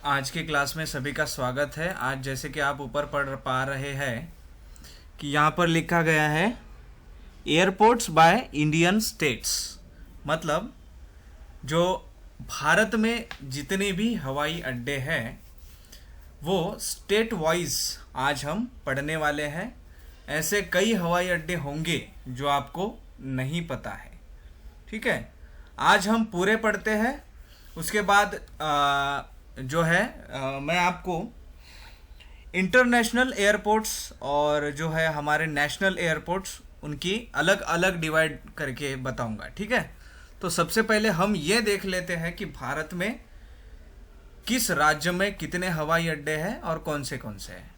आज की क्लास में सभी का स्वागत है। आज जैसे कि आप ऊपर पढ़ पा रहे हैं कि यहाँ पर लिखा गया है एयरपोर्ट्स बाय इंडियन स्टेट्स, मतलब जो भारत में जितने भी हवाई अड्डे हैं वो स्टेट वाइज आज हम पढ़ने वाले हैं। ऐसे कई हवाई अड्डे होंगे जो आपको नहीं पता है, ठीक है। आज हम पूरे पढ़ते हैं, उसके बाद जो है मैं आपको इंटरनेशनल एयरपोर्ट्स और जो है हमारे नेशनल एयरपोर्ट्स उनकी अलग अलग डिवाइड करके बताऊंगा, ठीक है। तो सबसे पहले हम ये देख लेते हैं कि भारत में किस राज्य में कितने हवाई अड्डे हैं और कौन से हैं,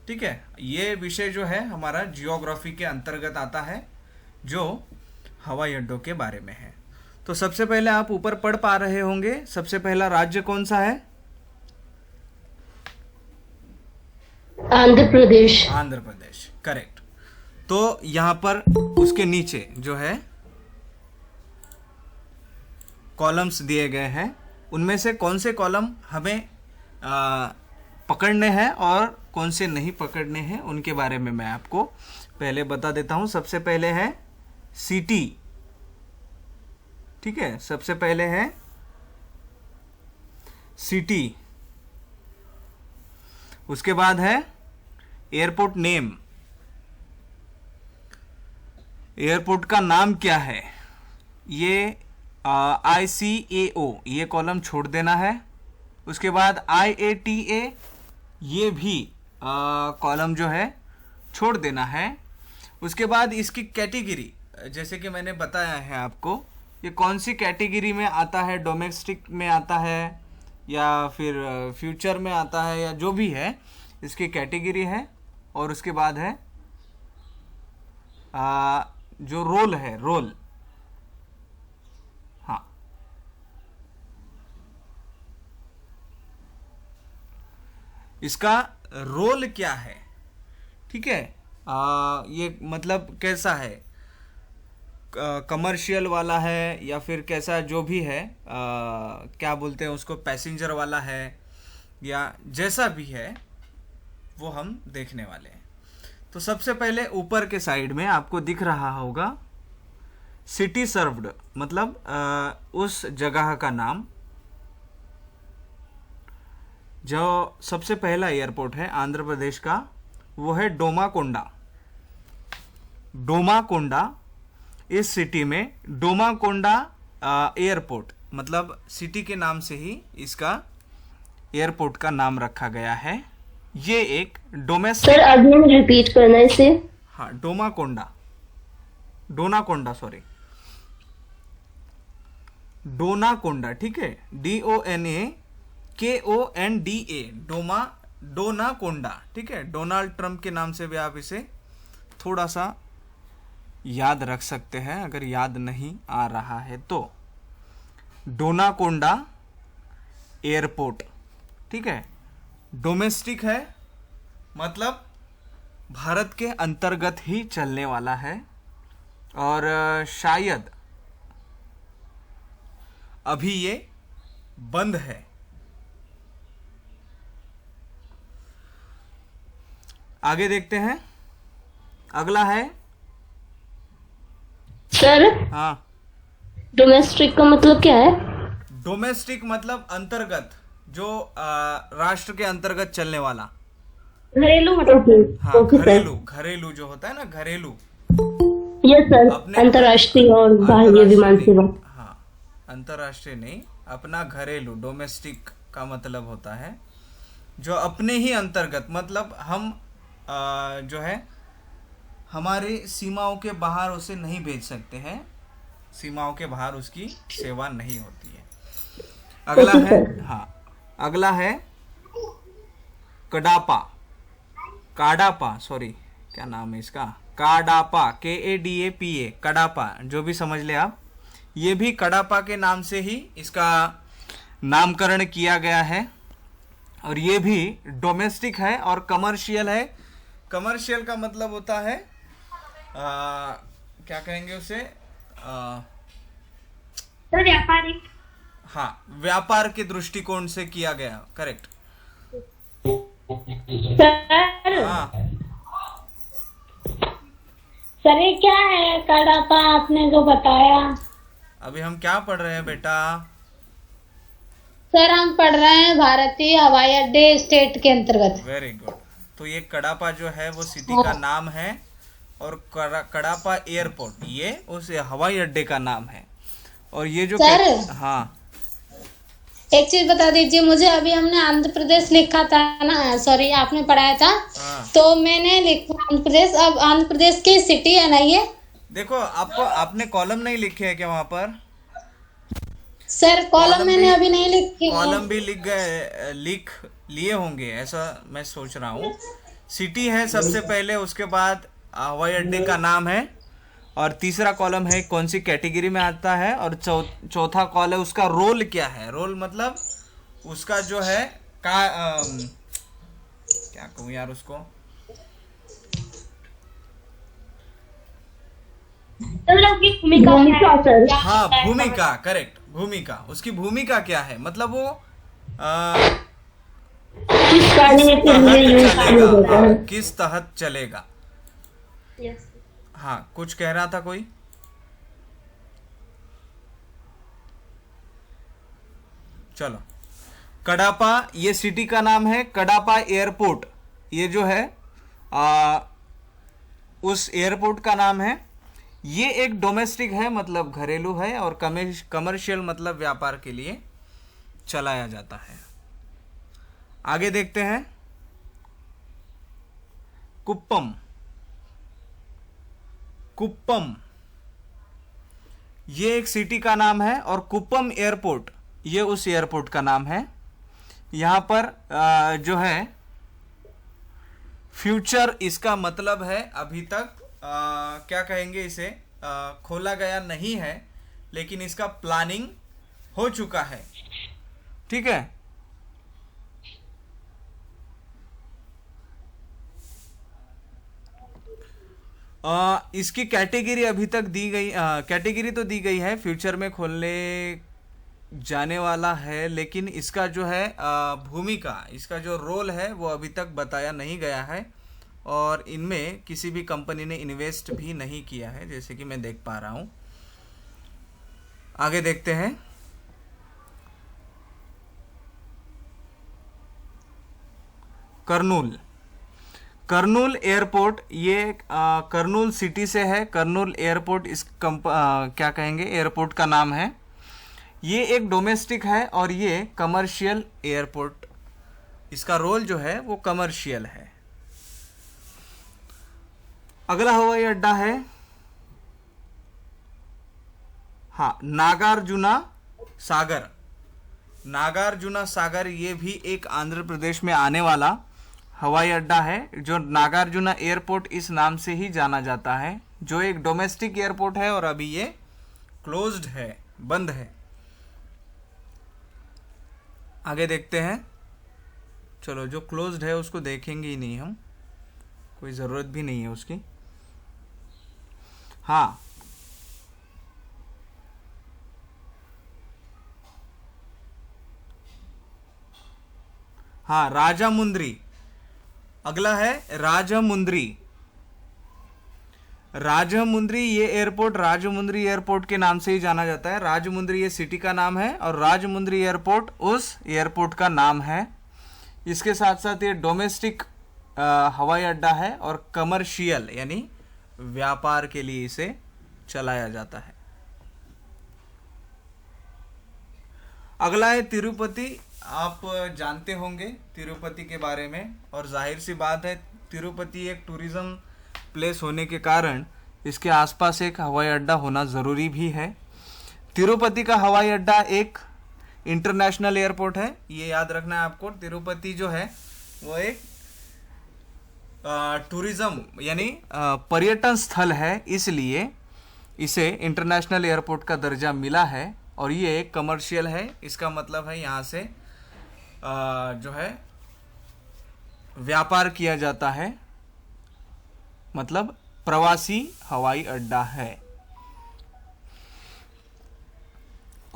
ठीक है। ये विषय जो है हमारा जियोग्राफी के अंतर्गत आता है, जो हवाई अड्डों के बारे में है। तो सबसे पहले आप ऊपर पढ़ पा रहे होंगे, सबसे पहला राज्य कौन सा है? आंध्र प्रदेश। आंध्र प्रदेश, करेक्ट। तो यहां पर उसके नीचे जो है कॉलम्स दिए गए हैं, उनमें से कौन से कॉलम हमें पकड़ने हैं और कौन से नहीं पकड़ने हैं उनके बारे में मैं आपको पहले बता देता हूं। सबसे पहले है सिटी, ठीक है। सबसे पहले है सिटी, उसके बाद है एयरपोर्ट नेम, एयरपोर्ट का नाम क्या है। ये ICAO ये कॉलम छोड़ देना है। उसके बाद IATA ये भी कॉलम जो है छोड़ देना है। उसके बाद इसकी कैटेगरी, जैसे कि मैंने बताया है आपको, ये कौन सी कैटेगरी में आता है, डोमेस्टिक में आता है या फिर फ्यूचर में आता है, या जो भी है इसकी कैटेगरी है। और उसके बाद है जो रोल है, रोल, हाँ, इसका रोल क्या है, ठीक है। ये मतलब कैसा है, कमर्शियल वाला है या फिर कैसा, जो भी है क्या बोलते हैं उसको, पैसेंजर वाला है या जैसा भी है वो हम देखने वाले हैं। तो सबसे पहले ऊपर के साइड में आपको दिख रहा होगा सिटी सर्व्ड, मतलब उस जगह का नाम। जो सबसे पहला एयरपोर्ट है आंध्र प्रदेश का वो है डोमाकोंडा। डोमाकोंडा, इस सिटी में डोमाकोंडा एयरपोर्ट, मतलब सिटी के नाम से ही इसका एयरपोर्ट का नाम रखा गया है। ये एक डोमेस्टिक, सर अगले में रिपीट करना है इसे। हाँ, डोमाकोंडा, डोनाकोंडा, सॉरी, डोनाकोंडा, ठीक है। DONAKONDA, डोनाकोंडा, ठीक है। डोनाल्ड ट्रंप के नाम से भी आप इसे थोड़ा सा याद रख सकते हैं अगर याद नहीं आ रहा है तो। डोनाकोंडा एयरपोर्ट, ठीक है, डोमेस्टिक है, मतलब भारत के अंतर्गत ही चलने वाला है। और शायद अभी ये बंद है। आगे देखते हैं, अगला है, सर हाँ, डोमेस्टिक का मतलब क्या है? डोमेस्टिक मतलब अंतर्गत, जो राष्ट्र के अंतर्गत चलने वाला। घरेलू मतलब। हाँ, ओके सर। घरेलू, घरेलू जो होता है ना, घरेलू, यस सर, अपने अंतर्राष्ट्रीय और बाह्य विमान सेवा। हाँ, अंतर्राष्ट्रीय नहीं, अपना घरेलू, डोमेस्टिक का मतलब होता है जो अपने ही अंतर्गत, मतलब हम जो है हमारी सीमाओं के बाहर उसे नहीं भेज सकते हैं, सीमाओं के बाहर उसकी सेवा नहीं होती है। अगला ओके है, सर। हाँ, अगला है कडापा, काडापा, सॉरी, क्या नाम है इसका, काडापा, KADAPA, कडापा, जो भी समझ ले आप। ये भी कडापा के नाम से ही इसका नामकरण किया गया है। और ये भी डोमेस्टिक है और कमर्शियल है। कमर्शियल का मतलब होता है क्या कहेंगे उसे, सर व्यापारिक। हाँ, व्यापार के दृष्टिकोण से किया गया, करेक्ट। सर हाँ, सर ये क्या है कड़ापा आपने जो बताया? अभी हम क्या पढ़ रहे हैं बेटा? सर हम पढ़ रहे हैं भारतीय हवाई अड्डे स्टेट के अंतर्गत। Very good. तो ये कड़ापा जो है वो सिटी का नाम है, और कड़ापा एयरपोर्ट ये उस हवाई अड्डे का नाम है। और ये जो सर हाँ, एक चीज बता दीजिए मुझे, अभी हमने आंध्र प्रदेश लिखा था ना, सॉरी आपने पढ़ाया था, हाँ। तो मैंने लिखा आंध्र प्रदेश। अब आंध्र प्रदेश की सिटी है ना ये? देखो, आपको आपने कॉलम नहीं लिखे हैं क्या वहां पर? सर कॉलम मैंने भी- अभी नहीं लिखी। कॉलम भी लिख लिए होंगे ऐसा मैं सोच रहा हूँ। सिटी है सबसे पहले, उसके बाद हवाई अड्डे का नाम है, और तीसरा कॉलम है कौन सी कैटेगरी में आता है, और चौथा कॉलम है उसका रोल क्या है। रोल मतलब उसका जो है क्या कहूँ यार उसको, मतलब की भूमिका सर। हाँ भूमिका, करेक्ट, भूमिका। उसकी भूमिका क्या है, मतलब वो किस कार्य के लिए यूज किया जाता है? किस तहत चलेगा। हाँ, कुछ कह रहा था कोई? चलो, कडापा ये सिटी का नाम है। कडापा एयरपोर्ट ये जो है उस एयरपोर्ट का नाम है। ये एक डोमेस्टिक है, मतलब घरेलू है, और कमर्शियल मतलब व्यापार के लिए चलाया जाता है। आगे देखते हैं, कुप्पम। कुप्पम ये एक सिटी का नाम है, और कुप्पम एयरपोर्ट ये उस एयरपोर्ट का नाम है। यहाँ पर जो है फ्यूचर, इसका मतलब है अभी तक क्या कहेंगे इसे, खोला गया नहीं है, लेकिन इसका प्लानिंग हो चुका है। ठीक है, इसकी कैटेगरी अभी तक दी गई, कैटेगरी तो दी गई है, फ्यूचर में खोलने जाने वाला है, लेकिन इसका जो है भूमिका, इसका जो रोल है वो अभी तक बताया नहीं गया है, और इनमें किसी भी कंपनी ने इन्वेस्ट भी नहीं किया है, जैसे कि मैं देख पा रहा हूं। आगे देखते हैं, कर्नूल। कर्नूल एयरपोर्ट ये कर्नूल सिटी से है। कर्नूल एयरपोर्ट इस क्या कहेंगे एयरपोर्ट का नाम है। ये एक डोमेस्टिक है, और ये कमर्शियल एयरपोर्ट, इसका रोल जो है वो कमर्शियल है। अगला हवाई अड्डा है, हाँ, नागार्जुना सागर। नागार्जुना सागर ये भी एक आंध्र प्रदेश में आने वाला हवाई अड्डा है, जो नागार्जुना एयरपोर्ट इस नाम से ही जाना जाता है, जो एक डोमेस्टिक एयरपोर्ट है, और अभी ये क्लोज्ड है, बंद है। आगे देखते हैं, चलो जो क्लोज्ड है उसको देखेंगे ही नहीं हम, कोई ज़रूरत भी नहीं है उसकी। हाँ, हाँ, राजामुंद्री। अगला है राजामुंद्री। राजामुंद्री ये एयरपोर्ट राजामुंद्री एयरपोर्ट के नाम से ही जाना जाता है। राजामुंद्री ये सिटी का नाम है, और राजामुंद्री एयरपोर्ट उस एयरपोर्ट का नाम है। इसके साथ साथ ये डोमेस्टिक हवाई अड्डा है, और कमर्शियल यानी व्यापार के लिए इसे चलाया जाता है। अगला है तिरुपति। आप जानते होंगे तिरुपति के बारे में, और जाहिर सी बात है तिरुपति एक टूरिज्म प्लेस होने के कारण इसके आसपास एक हवाई अड्डा होना ज़रूरी भी है। तिरुपति का हवाई अड्डा एक इंटरनेशनल एयरपोर्ट है, ये याद रखना है आपको। तिरुपति जो है वो एक टूरिज्म यानी पर्यटन स्थल है, इसलिए इसे इंटरनेशनल एयरपोर्ट का दर्जा मिला है, और ये एक कमर्शियल है। इसका मतलब है यहाँ से जो है व्यापार किया जाता है, मतलब प्रवासी हवाई अड्डा है।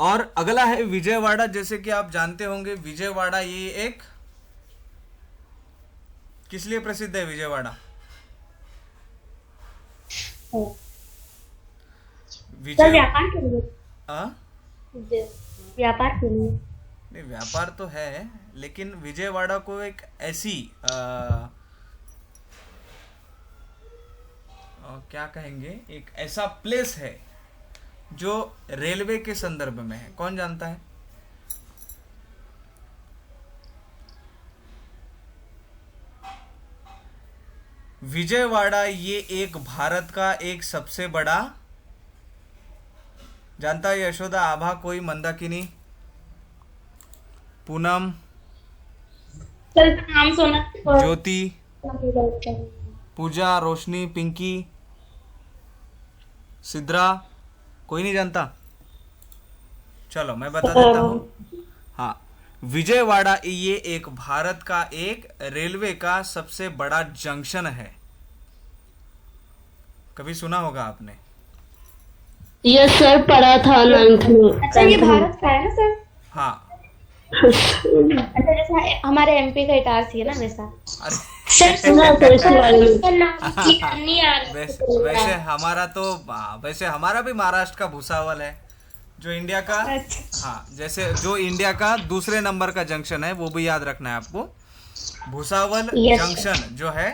और अगला है विजयवाड़ा। जैसे कि आप जानते होंगे विजयवाड़ा ये एक किस लिए प्रसिद्ध है विजयवाड़ा? सर विजय व्यापार के लिए। आ? व्यापार के लिए। नहीं, व्यापार तो है, लेकिन विजयवाड़ा को एक ऐसी क्या कहेंगे, एक ऐसा प्लेस है जो रेलवे के संदर्भ में है। कौन जानता है? विजयवाड़ा ये एक भारत का एक सबसे बड़ा, जानता है यशोदा, आभा, कोई, मंदाकिनी, पूनम, सर इसका नाम सुना। ज्योति, पूजा, रोशनी, पिंकी, सिद्रा, कोई नहीं जानता? चलो मैं बता देता हूँ। हाँ, विजयवाड़ा ये एक भारत का एक रेलवे का सबसे बड़ा जंक्शन है। कभी सुना होगा आपने? यस सर, पढ़ा था 9th में। अच्छा ये भारत का है ना सर? हाँ। अच्छा जैसे हमारे एमपी का इटारसी है ना वैसा। अरे सर सुना तो इसके बारे में। नहीं यार। वैसे हमारा तो वैसे हमारा भी महाराष्ट्र का भुसावल है, जो इंडिया का, हाँ, जैसे जो इंडिया का दूसरे नंबर का जंक्शन है, वो भी याद रखना है आपको। भुसावल जंक्शन जो है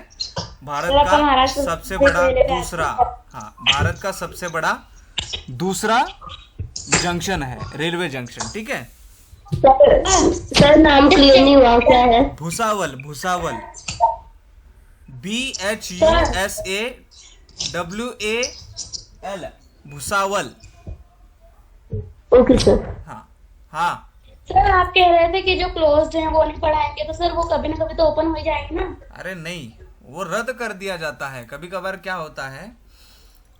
भारत का सबसे बड़ा दूसरा, हाँ, भारत का सबसे बड़ा दूसरा जंक्शन है, रेलवे जंक्शन। ठीक है सर नाम क्लियर नहीं हुआ, क्या है? Bhusawal, Bhusawal, BHUSAWAL, Bhusawal. Okay sir. हाँ हाँ। सर आप कह रहे थे कि जो क्लोज्ड हैं वो नहीं पढ़ाएंगे, तो सर वो कभी ना कभी तो ओपन हो जाएंगे ना? अरे नहीं, वो रद्द कर दिया जाता है। कभी कभार क्या होता है,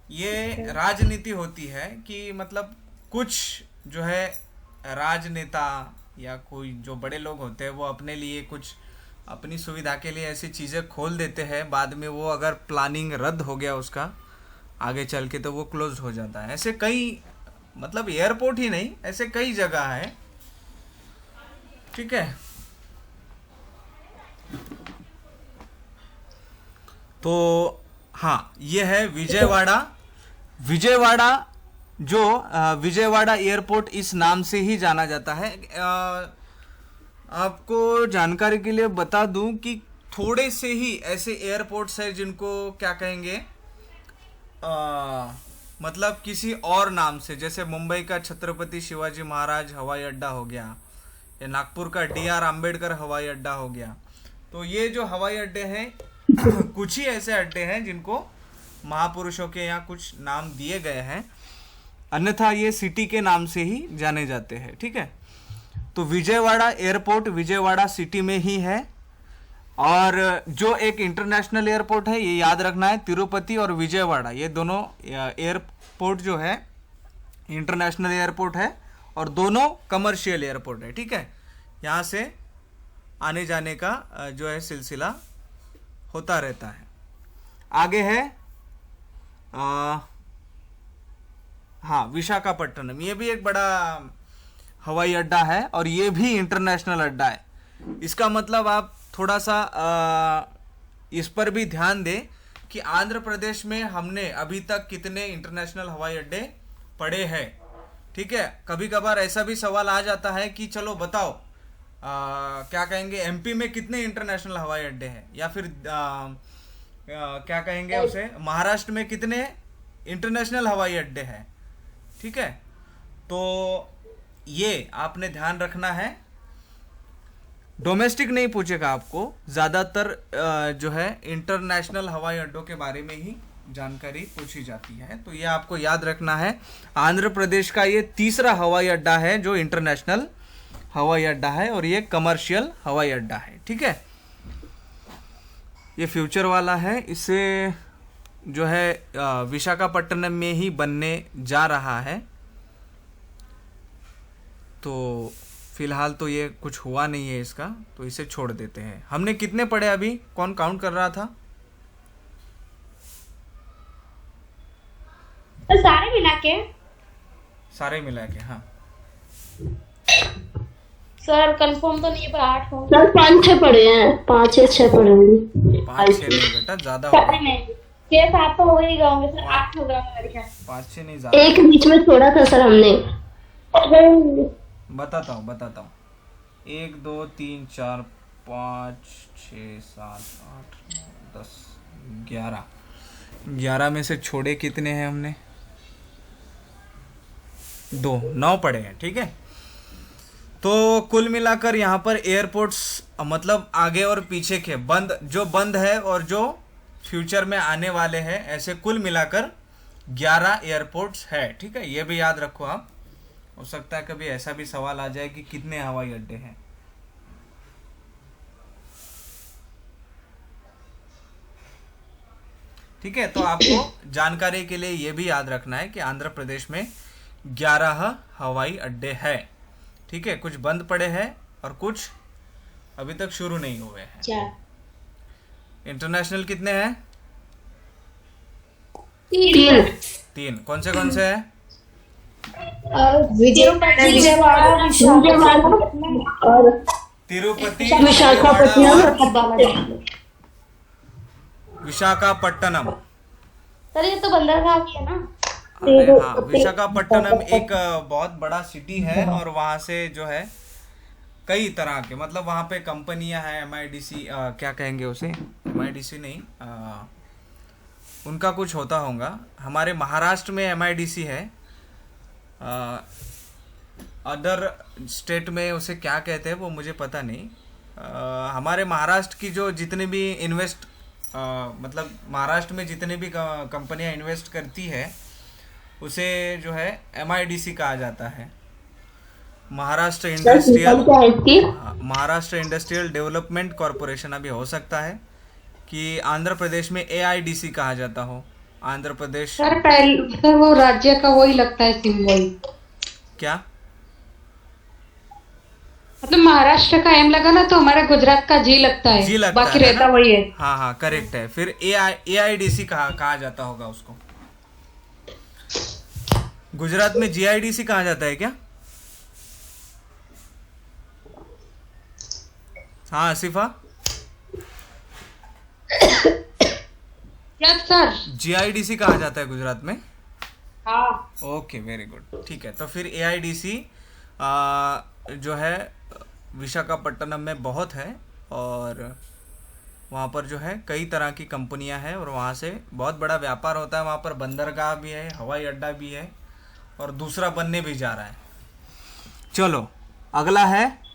ये राजनीति होती है कि मतलब कुछ जो है राजनेता या कोई जो बड़े लोग होते हैं वो अपने लिए कुछ अपनी सुविधा के लिए ऐसी चीज़ें खोल देते हैं, बाद में वो अगर प्लानिंग रद्द हो गया उसका आगे चल के तो वो क्लोज हो जाता है। ऐसे कई, मतलब एयरपोर्ट ही नहीं, ऐसे कई जगह है। ठीक है, तो हाँ, ये है विजयवाड़ा। विजयवाड़ा जो विजयवाड़ा एयरपोर्ट इस नाम से ही जाना जाता है। आपको जानकारी के लिए बता दूं कि थोड़े से ही ऐसे एयरपोर्ट्स हैं जिनको क्या कहेंगे, मतलब किसी और नाम से, जैसे मुंबई का छत्रपति शिवाजी महाराज हवाई अड्डा हो गया, या नागपुर का DR अंबेडकर हवाई अड्डा हो गया। तो ये जो हवाई अड्डे हैं कुछ ही ऐसे अड्डे हैं जिनको महापुरुषों के यहाँ कुछ नाम दिए गए हैं, अन्यथा ये सिटी के नाम से ही जाने जाते हैं। ठीक है, तो विजयवाड़ा एयरपोर्ट विजयवाड़ा सिटी में ही है। और जो एक इंटरनेशनल एयरपोर्ट है, ये याद रखना है, तिरुपति और विजयवाड़ा ये दोनों एयरपोर्ट जो है इंटरनेशनल एयरपोर्ट है और दोनों कमर्शियल एयरपोर्ट है। ठीक है, यहाँ से आने जाने का जो है सिलसिला होता रहता है। आगे है हाँ, विशाखापट्टनम। ये भी एक बड़ा हवाई अड्डा है और ये भी इंटरनेशनल अड्डा है। इसका मतलब आप थोड़ा सा इस पर भी ध्यान दें कि आंध्र प्रदेश में हमने अभी तक कितने इंटरनेशनल हवाई अड्डे पड़े हैं। ठीक है, कभी कभार ऐसा भी सवाल आ जाता है कि चलो बताओ क्या कहेंगे, MP में कितने इंटरनेशनल हवाई अड्डे हैं, या फिर क्या कहेंगे उसे, महाराष्ट्र में कितने इंटरनेशनल हवाई अड्डे हैं। ठीक है, तो ये आपने ध्यान रखना है। डोमेस्टिक नहीं पूछेगा आपको, ज़्यादातर जो है इंटरनेशनल हवाई अड्डों के बारे में ही जानकारी पूछी जाती है, तो ये आपको याद रखना है। आंध्र प्रदेश का ये तीसरा हवाई अड्डा है जो इंटरनेशनल हवाई अड्डा है और ये कमर्शियल हवाई अड्डा है। ठीक है, ये फ्यूचर वाला है, इसे जो है विशाखापट्टनम में ही बनने जा रहा है। तो फिलहाल तो ये कुछ हुआ नहीं है इसका, तो इसे छोड़ देते हैं। हमने कितने पढ़े अभी, कौन काउंट कर रहा था? तो सारे मिला के सारे मिला के, हाँ। सर कंफर्म तो नहीं है, पर 8 होंगे। सर 5-6 पड़े हैं, 5 या 6 पड़े होंगे। 5-6 नहीं बेटा, ज्यादा हो पता गए। नहीं, 6-7 तो हो ही गए होंगे सर, 8 हो गए मेरे ख्याल 5-6 नहीं, ज्यादा। एक बीच में छोड़ा था सर हमने। बताता हूँ। 1 2 3 4 5 6 7 8 9 10 11। 11 में से छोड़े कितने हैं हमने? 2, 9 पड़े हैं। ठीक है, तो कुल मिलाकर यहाँ पर एयरपोर्ट्स मतलब आगे और पीछे के जो बंद है और जो फ्यूचर में आने वाले हैं, ऐसे कुल मिलाकर 11 एयरपोर्ट्स है। ठीक है, ये भी याद रखो आप। हो सकता है कभी ऐसा भी सवाल आ जाए कि कितने हवाई अड्डे हैं। ठीक है, तो आपको जानकारी के लिए ये भी याद रखना है कि आंध्र प्रदेश में 11 हवाई अड्डे हैं। ठीक है, कुछ बंद पड़े हैं और कुछ अभी तक शुरू नहीं हुए हैं। 4 इंटरनेशनल कितने हैं? 3। 3। कौन से हैं? विजयवाड़ा, और तिरुपति, विशाखापट्टनम। सर ये तो बंदरगाह की है ना। अरे हाँ, विशाखापट्टनम एक बहुत बड़ा सिटी है और वहाँ से जो है कई तरह के, मतलब वहाँ पे कंपनियां हैं, MIDC क्या कहेंगे उसे, MIDC नहीं, उनका कुछ होता होगा। हमारे महाराष्ट्र में MIDC है, अदर स्टेट में उसे क्या कहते हैं वो मुझे पता नहीं। हमारे महाराष्ट्र की जो जितने भी मतलब महाराष्ट्र में जितने भी कंपनियां इन्वेस्ट करती है उसे जो है MIDC कहा जाता है। Maharashtra industrial development corporation. अभी हो सकता है कि आंध्र प्रदेश में AIDC कहा जाता हो। आंध्र प्रदेश सर पहले सर वो राज्य का वही लगता है सिंबल। क्या? मतलब महाराष्ट्र का M लगा ना तो हमारे गुजरात का G लगता है, जी लगता बाकी है रहता ना? वही है। हाँ, करेक्ट है। फिर AIDC कहा जाता होगा उसको। गुजरात में GIDC कहा जाता है क्या? हाँ आसिफा, क्या सर? GIDC कहा जाता है गुजरात में। हाँ। Okay, very good. ठीक है, तो फिर AIDC जो है विशाखापट्टनम में बहुत है और वहाँ पर जो है कई तरह की कंपनियां हैं और वहाँ से बहुत बड़ा व्यापार होता है। वहाँ पर बंदरगाह भी है, हवाई अड्डा भी है और दूसरा बनने भी जा रहा है। चलो अगला है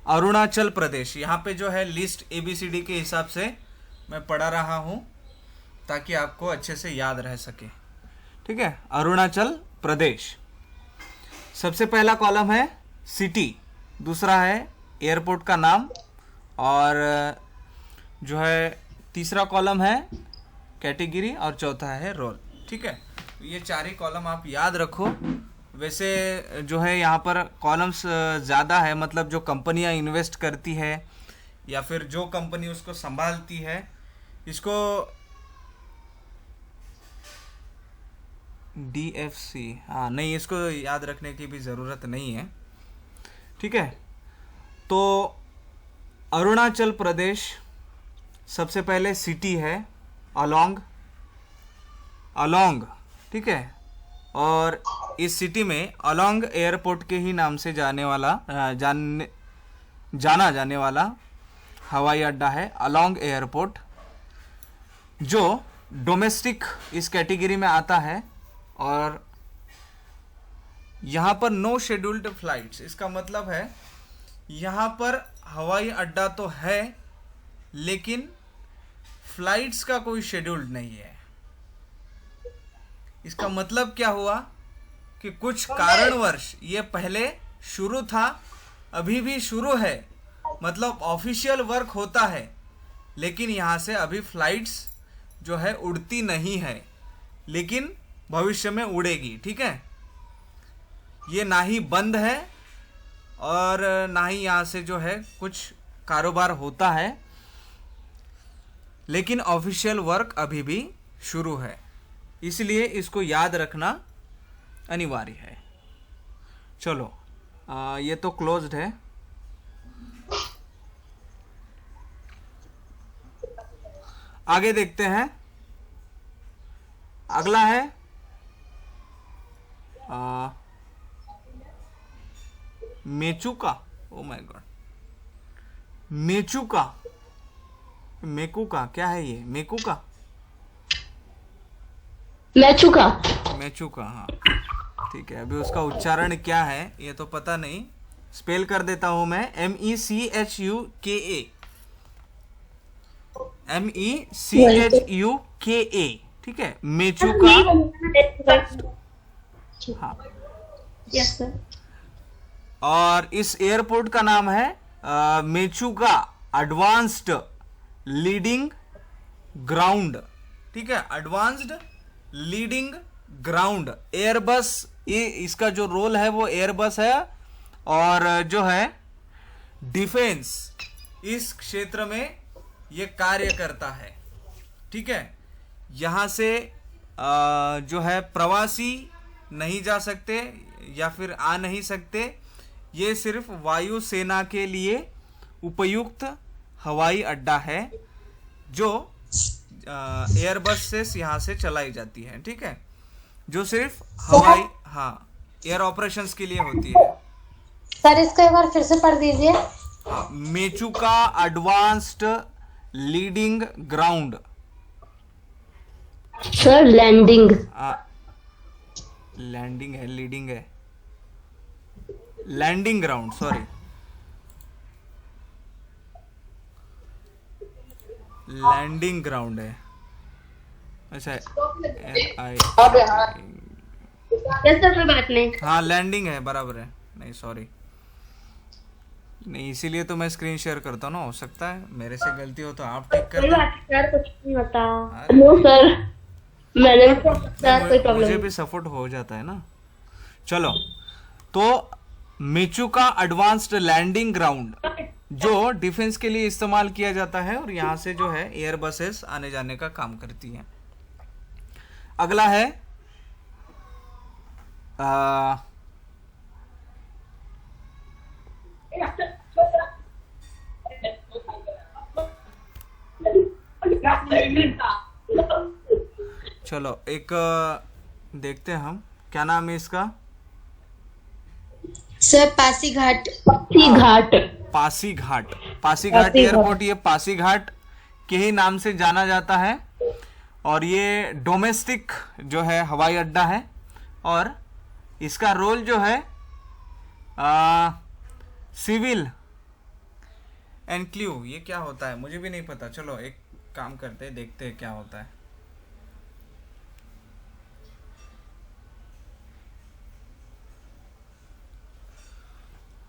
अरुणाचल प्रदेश। यहाँ पे जो है लिस्ट ABCD के हिसाब से मैं पढ़ा रहा हूँ ताकि आपको अच्छे से याद रह सके। ठीक है, अरुणाचल प्रदेश। सबसे पहला कॉलम है सिटी, दूसरा है एयरपोर्ट का नाम और जो है तीसरा कॉलम है कैटेगरी और चौथा है रोल। ठीक है, ये 4 ही कॉलम आप याद रखो। वैसे जो है यहाँ पर कॉलम्स ज़्यादा है, मतलब जो कंपनियाँ इन्वेस्ट करती है या फिर जो कंपनी उसको संभालती है, इसको DFC, हाँ नहीं, इसको याद रखने की भी ज़रूरत नहीं है। ठीक है, तो अरुणाचल प्रदेश सबसे पहले सिटी है अलोंग। ठीक है, और इस सिटी में अलोंग एयरपोर्ट के ही नाम से जाना जाने वाला हवाई अड्डा है अलोंग एयरपोर्ट, जो डोमेस्टिक इस कैटेगरी में आता है। और यहाँ पर नो शेड्यूल्ड फ्लाइट्स, इसका मतलब है यहाँ पर हवाई अड्डा तो है लेकिन फ्लाइट्स का कोई शेड्यूल्ड नहीं है। इसका मतलब क्या हुआ कि कुछ कारणवश ये पहले शुरू था, अभी भी शुरू है, मतलब ऑफिशियल वर्क होता है, लेकिन यहाँ से अभी फ्लाइट्स जो है उड़ती नहीं है, लेकिन भविष्य में उड़ेगी। ठीक है, ये ना ही बंद है और ना ही यहाँ से जो है कुछ कारोबार होता है, लेकिन ऑफिशियल वर्क अभी भी शुरू है, इसलिए इसको याद रखना अनिवार्य है। चलो ये तो क्लोज्ड है। आगे देखते हैं। अगला है Mechuka. Oh my God, Mechuka, Mechuka, क्या है ये? मेकुका, मैचुका। मेचुका, हाँ ठीक है। अभी उसका उच्चारण क्या है ये तो पता नहीं, स्पेल कर देता हूं मैं। MECHUKA, MECHUKA, ठीक है, मेचुका। हाँ, यस सर। और इस एयरपोर्ट का नाम है मेचुका एडवांस्ड लीडिंग ग्राउंड, ठीक है, एडवांस्ड लीडिंग ग्राउंड। एयरबस, ये इसका जो रोल है वो एयरबस है, और जो है डिफेंस इस क्षेत्र में ये कार्य करता है, ठीक है। यहां से जो है प्रवासी नहीं जा सकते या फिर आ नहीं सकते। ये सिर्फ वायुसेना के लिए उपयुक्त हवाई अड्डा है जो एयरबस से यहाँ से चलाई जाती है, ठीक है, जो सिर्फ हवाई, हाँ, एयर ऑपरेशंस के लिए होती है। सर इसको एक बार फिर से पढ़ दीजिए। हाँ, Mechuka advanced leading ground. Sir landing. Landing है, लीडिंग है, landing ground, sorry, landing ground है। अच्छा, यस सर, कोई बात नहीं। हाँ लैंडिंग है, बराबर है। नहीं सॉरी, नहीं, इसीलिए तो मैं स्क्रीन शेयर करता हूँ ना, हो सकता है मेरे से गलती हो तो आप ठीक कर कोई दें। बात नहीं सर, कुछ नहीं होता। नो सर, मैंने सर कोई प्रॉब्लम मुझे भी सपोर्ट हो जाता है ना। चलो, तो मेचुका एडवांस्ड लैंडिंग ग्राउंड जो डिफेंस के लिए इस्तेमाल किया जाता है, और यहां से जो है एयर बसेस आने जाने का काम करती हैं। अगला है चलो एक देखते हैं हम, क्या नाम है इसका? सर पासीघाट। घाट। पासीघाट। पासीघाट एयरपोर्ट, ये पासीघाट के ही नाम से जाना जाता है, और ये डोमेस्टिक जो है हवाई अड्डा है, और इसका रोल जो है सिविल एनक्लेव। ये क्या होता है मुझे भी नहीं पता। चलो एक काम करते हैं, देखते हैं क्या होता है।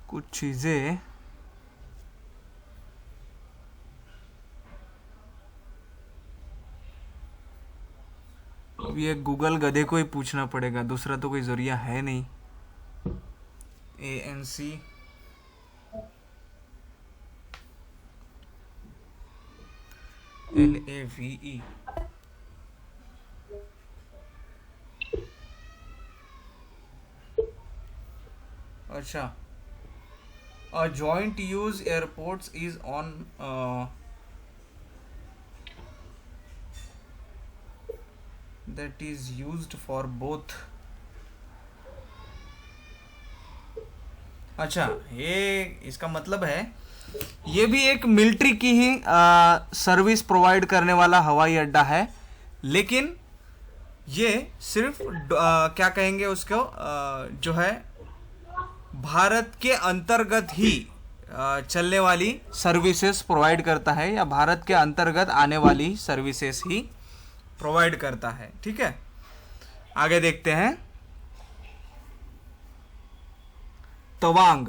कुछ चीजें अब ये गूगल गधे को ही पूछना पड़ेगा, दूसरा तो कोई जरिया है नहीं। ANC LAVE, अच्छा, a joint use airports is on that is used for both। अच्छा, ये इसका मतलब है ये भी एक मिलिट्री की ही सर्विस प्रोवाइड करने वाला हवाई अड्डा है, लेकिन ये सिर्फ क्या कहेंगे उसको, जो है भारत के अंतर्गत ही चलने वाली सर्विसेज प्रोवाइड करता है, या भारत के अंतर्गत आने वाली सर्विसेज ही प्रोवाइड करता है, ठीक है। आगे देखते हैं। तवांग,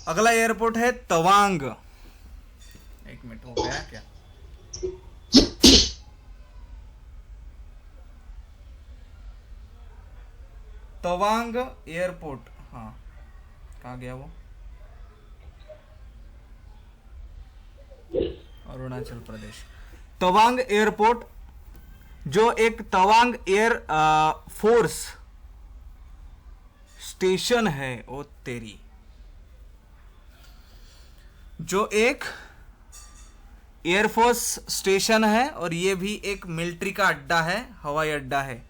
अगला एयरपोर्ट है तवांग। एक मिनट, हो गया क्या? तवांग एयरपोर्ट, हाँ, कहाँ गया वो? अरुणाचल प्रदेश। तवांग एयरपोर्ट जो एक तवांग एयर फोर्स स्टेशन है, ओ तेरी, जो एक एयरफोर्स स्टेशन है और ये भी एक मिलिट्री का अड्डा है, हवाई अड्डा है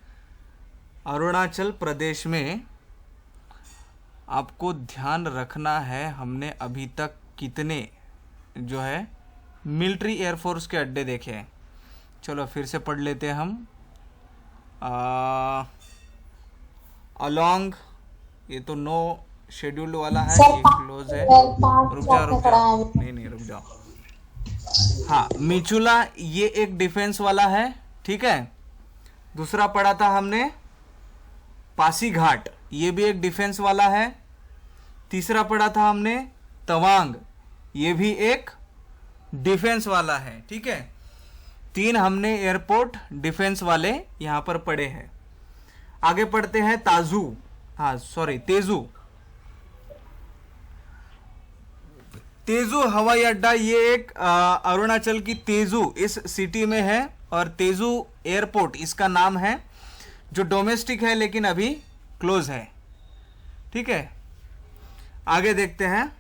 अरुणाचल प्रदेश में। आपको ध्यान रखना है हमने अभी तक कितने जो है मिलिट्री एयरफोर्स के अड्डे देखे हैं। चलो फिर से पढ़ लेते हैं हम। अलोंग, ये तो नो शेड्यूल्ड वाला है, ये क्लोज है। रुक जाओ, नहीं रुक जाओ। हाँ, मिचुला ये एक डिफेंस वाला है, ठीक है। दूसरा पढ़ा था हमने पासीघाट, ये भी एक डिफेंस वाला है। तीसरा पढ़ा था हमने तवांग, ये भी एक डिफेंस वाला है, ठीक है। 3 हमने एयरपोर्ट डिफेंस वाले यहां पर पढ़े हैं। आगे पढ़ते हैं तेजू। तेजू हवाई अड्डा, ये एक अरुणाचल की तेजू इस सिटी में है और तेजू एयरपोर्ट इसका नाम है, जो डोमेस्टिक है लेकिन अभी क्लोज है, ठीक है। आगे देखते हैं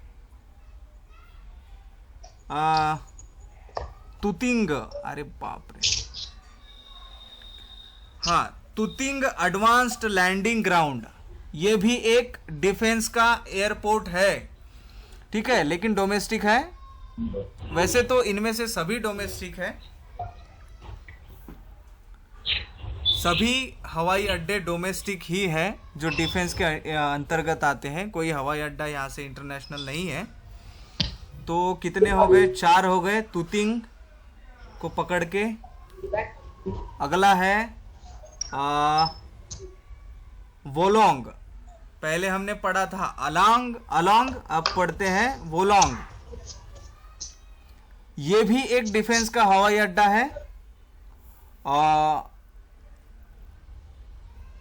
तुतिंग, अरे बाप रे, हाँ तुतिंग एडवांस्ड लैंडिंग ग्राउंड, ये भी एक डिफेंस का एयरपोर्ट है, ठीक है, लेकिन डोमेस्टिक है। वैसे तो इनमें से सभी डोमेस्टिक है, सभी हवाई अड्डे डोमेस्टिक ही है जो डिफेंस के अंतर्गत आते हैं। कोई हवाई अड्डा यहाँ से इंटरनेशनल नहीं है। तो कितने हो गए? 4 हो गए तुतिंग को पकड़ के। अगला है वोलोंग। पहले हमने पढ़ा था अलोंग, अब पढ़ते हैं वोलोंग। ये भी एक डिफेंस का हवाई अड्डा है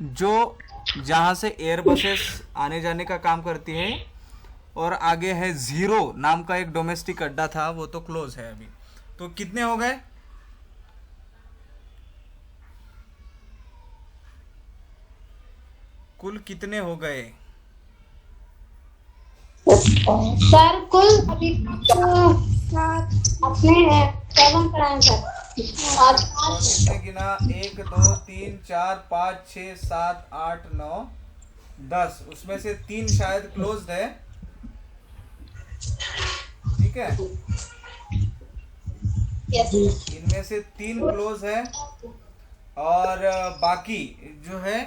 जो जहां से एयर बसेस आने जाने का काम करती है। और आगे है जीरो नाम का एक डोमेस्टिक अड्डा था, वो तो क्लोज है अभी। तो कितने हो गए? कुल कितने हो गए? सर कुल अभी अपने 7 पढ़ाए सर। कितने गिना? 1 2 3 4 5 6 7 8 9 10। उसमें से 3 शायद क्लोज्ड है, ठीक है। इनमें से 3 क्लोज है और बाकी जो है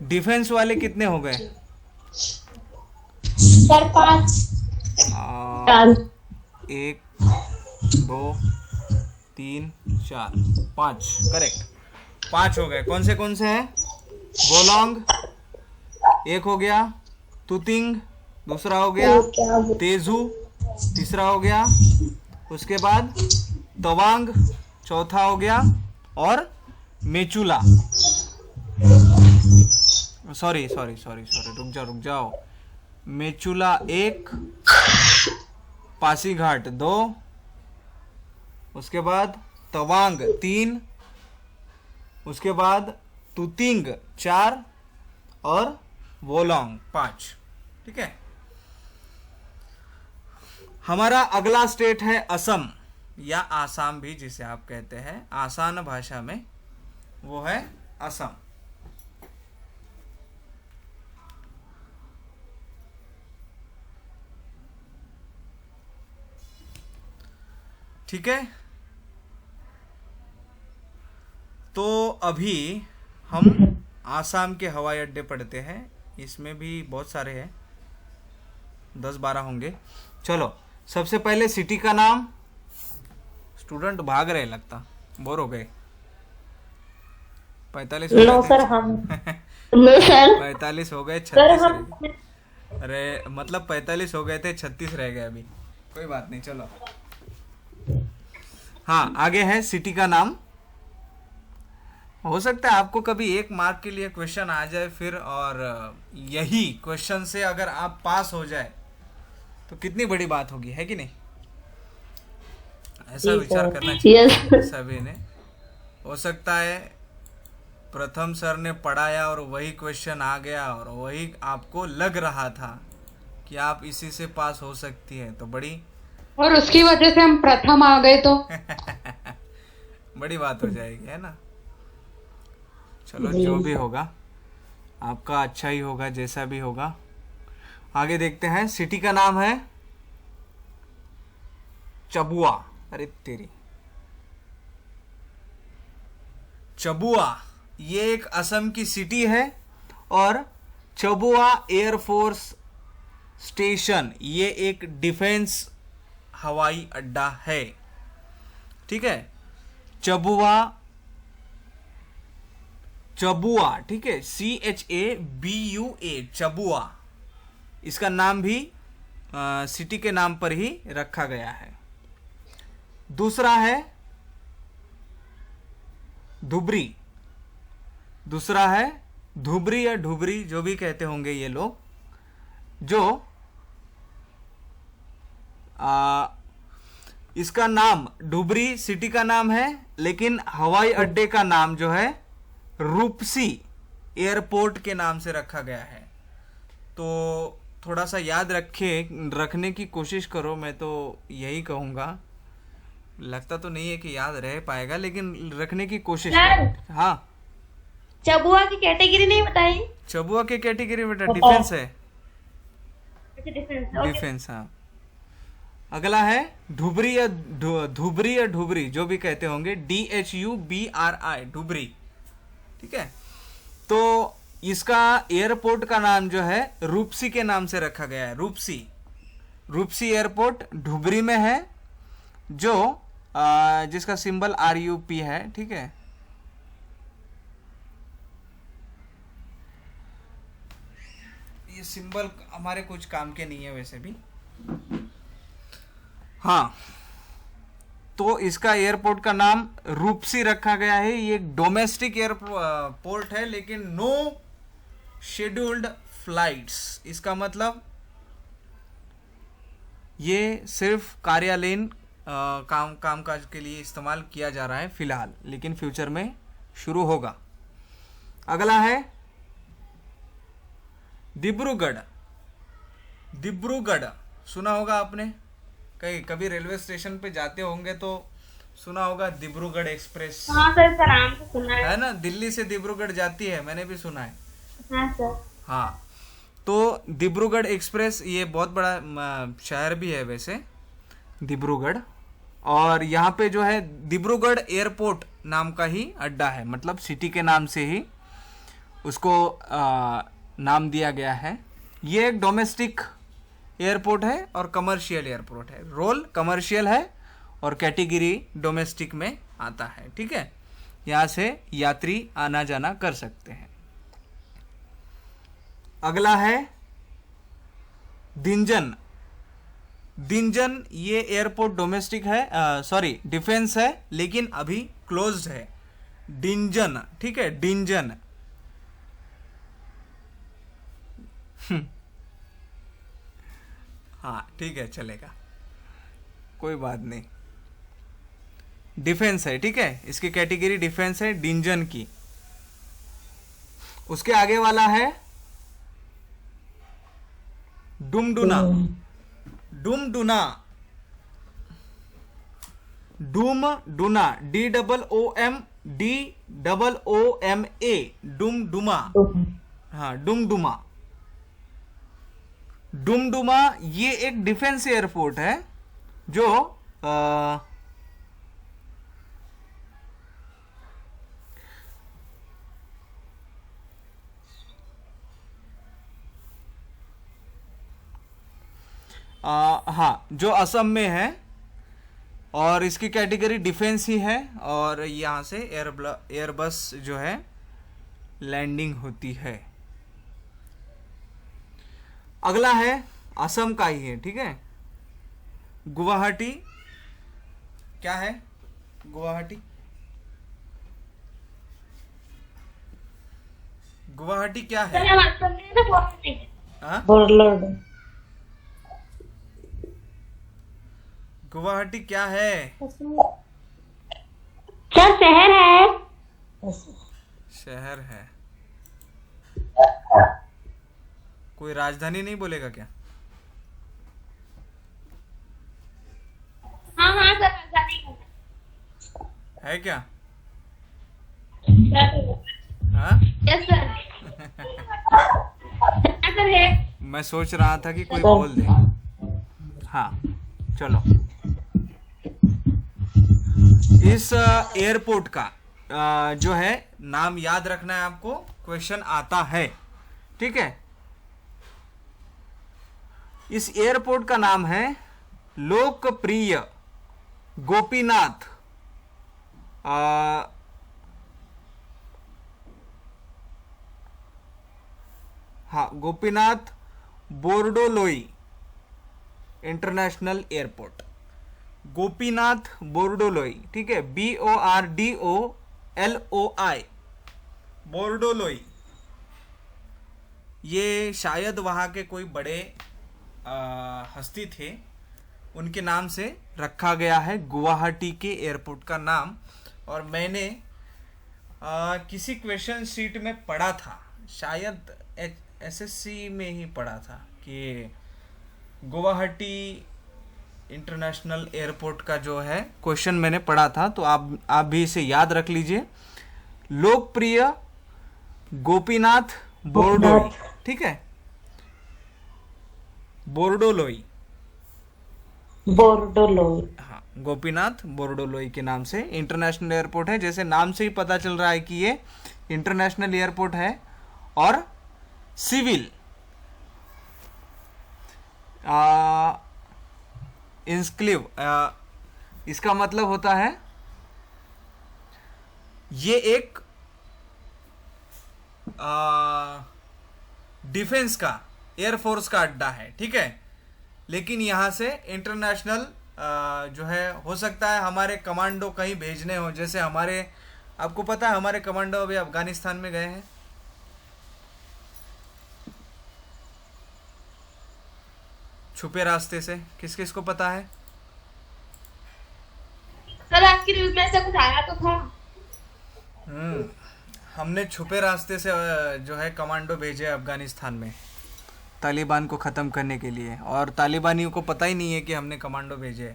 डिफेंस वाले कितने हो गए? सर 5। 1 2 3 4 5, करेक्ट। 5 हो गए। कौन से हैं? वोलोंग एक हो गया, तुतिंग दूसरा हो गया, तेजू तीसरा हो गया, उसके बाद तवांग चौथा हो गया और मेचुला, सॉरी रुक जाओ। मेचुला 1, पासीघाट 2, उसके बाद तवांग 3, उसके बाद तुतिंग 4 और वोलोंग 5, ठीक है। हमारा अगला स्टेट है असम या आसाम भी जिसे आप कहते हैं आसान भाषा में, वो है असम। ठीक है, तो अभी हम आसाम के हवाई अड्डे पढ़ते हैं। इसमें भी बहुत सारे हैं, 10-12 होंगे। चलो, सबसे पहले सिटी का नाम। स्टूडेंट भाग रहे, लगता बोर हो गए। 45 हो नो गए सर, हम नो सर 45 हो गए, सर 36 हम रह गए। अरे मतलब 45 हो गए थे, 36 रह गए अभी। कोई बात नहीं, चलो। हाँ, आगे है सिटी का नाम। हो सकता है आपको कभी 1 मार्क के लिए क्वेश्चन आ जाए फिर, और यही क्वेश्चन से अगर आप पास हो जाए तो कितनी बड़ी बात होगी, है कि नहीं? ऐसा विचार करना चाहिए सभी ने। हो सकता है प्रथम सर ने पढ़ाया और वही क्वेश्चन आ गया और वही आपको लग रहा था कि आप इसी से पास हो सकती है, तो बड़ी और उसकी वजह से हम प्रथम आ गए तो बड़ी बात हो जाएगी, है ना। चलो जो भी होगा आपका अच्छा ही होगा, जैसा भी होगा। आगे देखते हैं। सिटी का नाम है चबुआ। अरे तेरी, चबुआ ये एक असम की सिटी है और चबुआ एयरफोर्स स्टेशन ये एक डिफेंस हवाई अड्डा है, ठीक है। चबुआ, चबुआ, ठीक है, CHABUA, चबुआ। इसका नाम भी सिटी के नाम पर ही रखा गया है। दूसरा है धुबरी। दूसरा है धुबरी या ढुबरी, जो भी कहते होंगे ये लोग, जो इसका नाम ढुबरी सिटी का नाम है, लेकिन हवाई अड्डे का नाम जो है रूपसी एयरपोर्ट के नाम से रखा गया है। तो थोड़ा सा याद रखने की कोशिश करो, मैं तो यही कहूँगा। लगता तो नहीं है कि याद रह पाएगा, लेकिन रखने की कोशिश करो। हाँ, चबुआ की कैटेगरी नहीं बताई। चबुआ की कैटेगरी बेटा डिफेंस है, डिफेंस। डिफेंस। हाँ, अगला है ढुबरी या धुबरी या ढुबरी, जो भी कहते होंगे, DHUBRI, ढुबरी, ठीक है। तो इसका एयरपोर्ट का नाम जो है रूपसी के नाम से रखा गया है। रूपसी, रूपसी एयरपोर्ट ढुबरी में है, जो जिसका सिंबल RUP है, ठीक है। ये सिंबल हमारे कुछ काम के नहीं है वैसे भी। हाँ, तो इसका एयरपोर्ट का नाम रूपसी रखा गया है। ये एक डोमेस्टिक एयरपोर्ट है, लेकिन नो शेड्यूल्ड फ्लाइट्स। इसका मतलब ये सिर्फ कार्यालयीन कामकाज के लिए इस्तेमाल किया जा रहा है फिलहाल, लेकिन फ्यूचर में शुरू होगा। अगला है डिब्रूगढ़। डिब्रूगढ़ सुना होगा आपने, कहीं कभी रेलवे स्टेशन पे जाते होंगे तो सुना होगा डिब्रूगढ़ एक्सप्रेस। हाँ सर, इसका नाम तो सुना है ना, दिल्ली से डिब्रूगढ़ जाती है, मैंने भी सुना है। हाँ सर। हाँ, तो डिब्रूगढ़ एक्सप्रेस ये बहुत बड़ा शहर भी है वैसे, डिब्रूगढ़। और यहाँ पे जो है डिब्रूगढ़ एयरपोर्ट नाम का ही अड्डा है, मतलब सिटी के नाम से ही उसको नाम दिया गया है। ये एक डोमेस्टिक एयरपोर्ट है और कमर्शियल एयरपोर्ट है। रोल कमर्शियल है और कैटेगरी डोमेस्टिक में आता है, ठीक है। यहाँ से यात्री आना जाना कर सकते हैं। अगला है दिंजन। दिंजन ये एयरपोर्ट डोमेस्टिक है, सॉरी डिफेंस है, लेकिन अभी क्लोज्ड है। डिंजन, ठीक है, डिंजन। हाँ ठीक है, चलेगा, कोई बात नहीं। डिफेंस है, ठीक है, इसकी कैटेगरी डिफेंस है डिंजन की। उसके आगे वाला है डुमडुना। डुमडुना, डुमडुना, DOOMDOOMA, डुमडुमा। हाँ, डुमडुमा। डुमडुमा ये एक डिफेंस एयरपोर्ट है जो हाँ, जो असम में है और इसकी कैटेगरी डिफेंस ही है, और यहाँ से एयरबस जो है लैंडिंग होती है। अगला है असम का ही है, ठीक है, गुवाहाटी। क्या है गुवाहाटी? गुवाहाटी क्या है? सर हम असम में ना गुवाहाटी। हाँ, गुवाहाटी क्या है? सर शहर है। शहर है। कोई राजधानी नहीं बोलेगा क्या? हाँ हाँ सर, राजधानी है क्या? है। हाँ यस सर। हाँ सर है। मैं सोच रहा था कि कोई बोल दे। हाँ चलो, इस एयरपोर्ट का जो है नाम याद रखना है आपको, क्वेश्चन आता है, ठीक है। इस एयरपोर्ट का नाम है लोकप्रिय गोपीनाथ हाँ, गोपीनाथ बोरडोलोई इंटरनेशनल एयरपोर्ट। गोपीनाथ बोरडोलोई, ठीक है, BORDOLOI, बोरडोलोई। ये शायद वहाँ के कोई बड़े हस्ती थे, उनके नाम से रखा गया है गुवाहाटी के एयरपोर्ट का नाम। और मैंने किसी क्वेश्चन शीट में पढ़ा था, शायद SSC में ही पढ़ा था कि गुवाहाटी इंटरनेशनल एयरपोर्ट का जो है क्वेश्चन मैंने पढ़ा था, तो आप भी इसे याद रख लीजिए। लोकप्रिय गोपीनाथ बोरडोलोई, ठीक है, बोरडोलोई, बोरडोलोई। हाँ, गोपीनाथ बोरडोलोई के नाम से इंटरनेशनल एयरपोर्ट है। जैसे नाम से ही पता चल रहा है कि ये इंटरनेशनल एयरपोर्ट है और सिविल इंस्क्लिव, इसका मतलब होता है ये एक डिफेंस का, एयरफोर्स का अड्डा है, ठीक है। लेकिन यहाँ से इंटरनेशनल जो है, हो सकता है हमारे कमांडो कहीं भेजने हो, जैसे हमारे, आपको पता है हमारे कमांडो अभी अफगानिस्तान में गए हैं, छुपे रास्ते से। किस किस को पता है? सर आपकी न्यूज में ऐसा कुछ आया तो था। हमने छुपे रास्ते से जो है कमांडो भेजे अफगानिस्तान में तालिबान को ख़त्म करने के लिए, और तालिबानियों को पता ही नहीं है कि हमने कमांडो भेजे।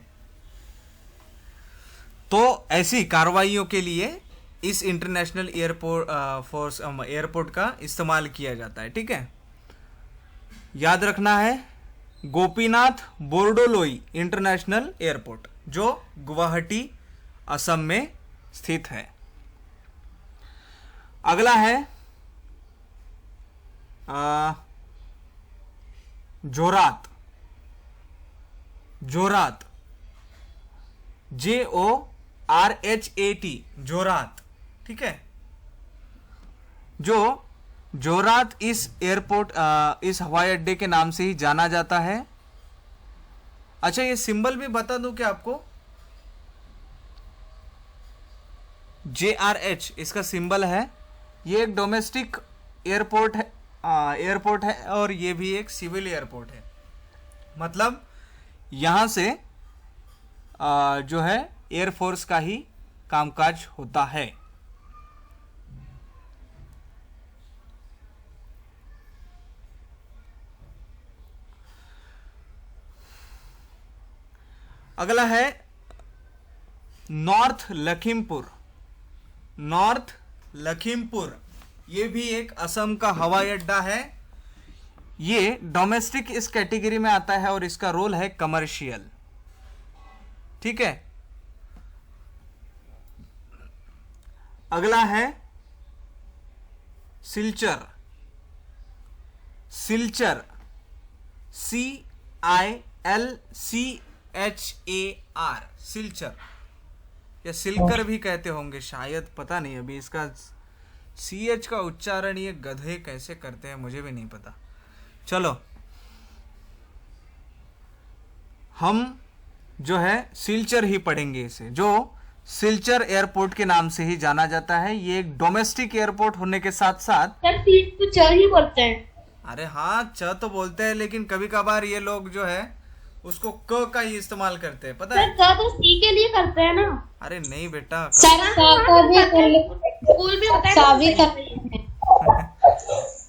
तो ऐसी कार्रवाइयों के लिए इस इंटरनेशनल एयरपोर्ट का इस्तेमाल किया जाता है, ठीक है। याद रखना है गोपीनाथ बोरडोलोई इंटरनेशनल एयरपोर्ट, जो गुवाहाटी असम में स्थित है। अगला है जोरात, जोरात, JORHAT, जोरात, ठीक है। जो जोरात इस एयरपोर्ट, इस हवाई अड्डे के नाम से ही जाना जाता है। अच्छा, ये सिंबल भी बता दूं क्या आपको? JRH इसका सिंबल है। ये एक डोमेस्टिक एयरपोर्ट है, और ये भी एक सिविल एयरपोर्ट है। मतलब यहाँ से जो है एयरफोर्स का ही कामकाज होता है। अगला है नॉर्थ लखीमपुर, नॉर्थ लखीमपुर, ये भी एक असम का हवाई अड्डा है। ये डोमेस्टिक इस कैटेगरी में आता है और इसका रोल है कमर्शियल, ठीक है। अगला है सिलचर, सिलचर, CILCHAR, सिलचर, या सिलकर भी कहते होंगे शायद, पता नहीं। अभी इसका CH का उच्चारण ये गधे कैसे करते हैं मुझे भी नहीं पता। चलो, हम जो है सिलचर ही पढ़ेंगे इसे, जो सिलचर एयरपोर्ट के नाम से ही जाना जाता है। ये एक डोमेस्टिक एयरपोर्ट होने के साथ साथ, सर सीट तो च ही बोलते हैं। अरे हाँ, च तो बोलते हैं, लेकिन कभी कभार ये लोग जो है उसको क का ही इस्तेमाल करते हैं, पता है। सर च तो सी के लिए करते हैं ना। अरे नहीं बेटा, सर का भी कर ले। स्कूल भी होता है अच्छा तो अभी सही कर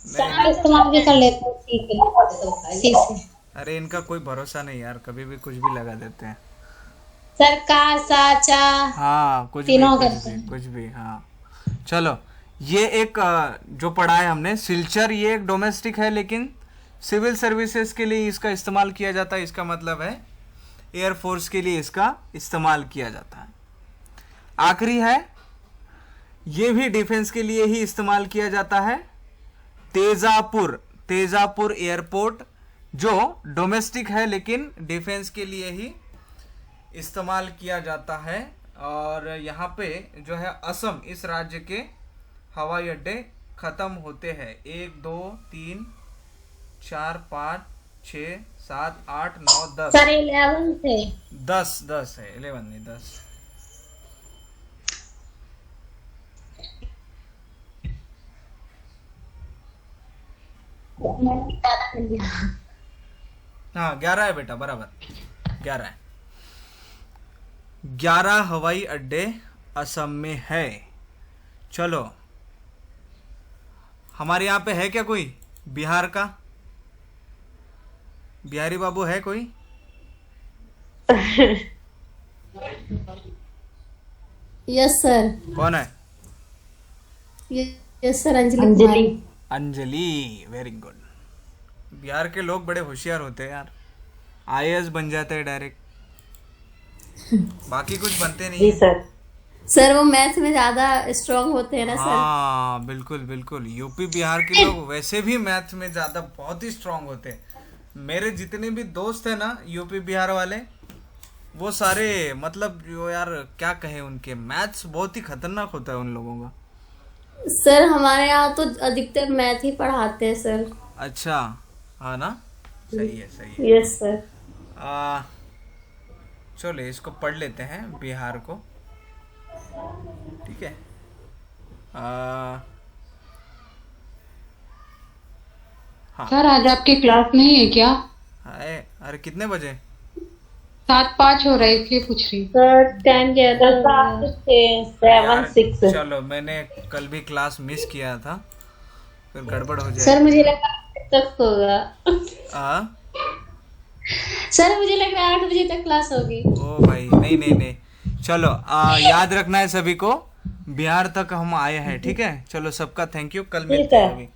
सही है। इस्तेमाल भी कर लेते हैं, ठीक है, ठीक है। अरे इनका कोई भरोसा नहीं यार, कभी भी कुछ भी लगा देते हैं। सर का सा चा हाँ कुछ भी तीनों कुछ करते भी हैं। कुछ भी। हाँ चलो, ये एक जो पढ़ा है हमने सिलचर, ये एक डोमेस्टिक है लेकिन सिविल सर्विसेज के लिए इसका इस्तेमाल किया जाता है। इसका मतलब है एयरफोर्स के लिए इसका इस्तेमाल किया जाता है। आखिरी है, ये भी डिफेंस के लिए ही इस्तेमाल किया जाता है। तेजापुर, तेजापुर एयरपोर्ट जो डोमेस्टिक है लेकिन डिफेंस के लिए ही इस्तेमाल किया जाता है। और यहाँ पे जो है असम, इस राज्य के हवाई अड्डे ख़त्म होते हैं 1 2 3 4 5 6 7 8 9 10। सर 11 थे। 10 है, 11 नहीं 10। हाँ 11 है बेटा, बराबर 11 है। 11 हवाई अड्डे असम में है। चलो, हमारे यहाँ पे है क्या कोई बिहार का? बिहारी बाबू है कोई? यस सर, कौन है? Yes sir, Anjali Anjali. Kumari. Anjali, very good. Bihar के लोग बड़े होशियार होते हैं यार, आईएएस बन जाते हैं डायरेक्ट, बाकी कुछ बनते नहीं जी है। सर। सर वो मैथ में ज्यादा स्ट्रांग होते हैं ना सर। हाँ बिल्कुल बिल्कुल, यूपी बिहार के लोग वैसे भी मैथ में ज्यादा बहुत ही स्ट्रांग होते हैं। मेरे जितने भी दोस्त हैं ना यूपी बिहार वाले, वो सारे मतलब जो यार क्या कहे, उनके मैथ्स बहुत ही खतरनाक होता है उन लोगों का। सर हमारे यहाँ तो अधिकतर मैथ ही पढ़ाते हैं सर। अच्छा, हाँ ना, सही है सही है। Yes sir. चलो इसको पढ़ लेते हैं बिहार को, ठीक है। हाँ सर आज आपकी क्लास नहीं है क्या? हाय, अरे कितने बजे? 7:05 हो रहा है इसलिए पूछ रही हूँ। सर 10 थे 7 यार, 6। चलो मैंने कल भी क्लास मिस किया था, फिर गड़बड़ हो जाए। सर मुझे लगा 8 तक होगा। हाँ सर मुझे लग रहा है 8 बजे तक क्लास होगी। ओ भाई, नहीं नहीं नहीं, चलो याद रखना है सभी को, बिहार तक हम आए हैं, ठीक है। चलो सबका थैंक यू, कल मिलते हैं अभी।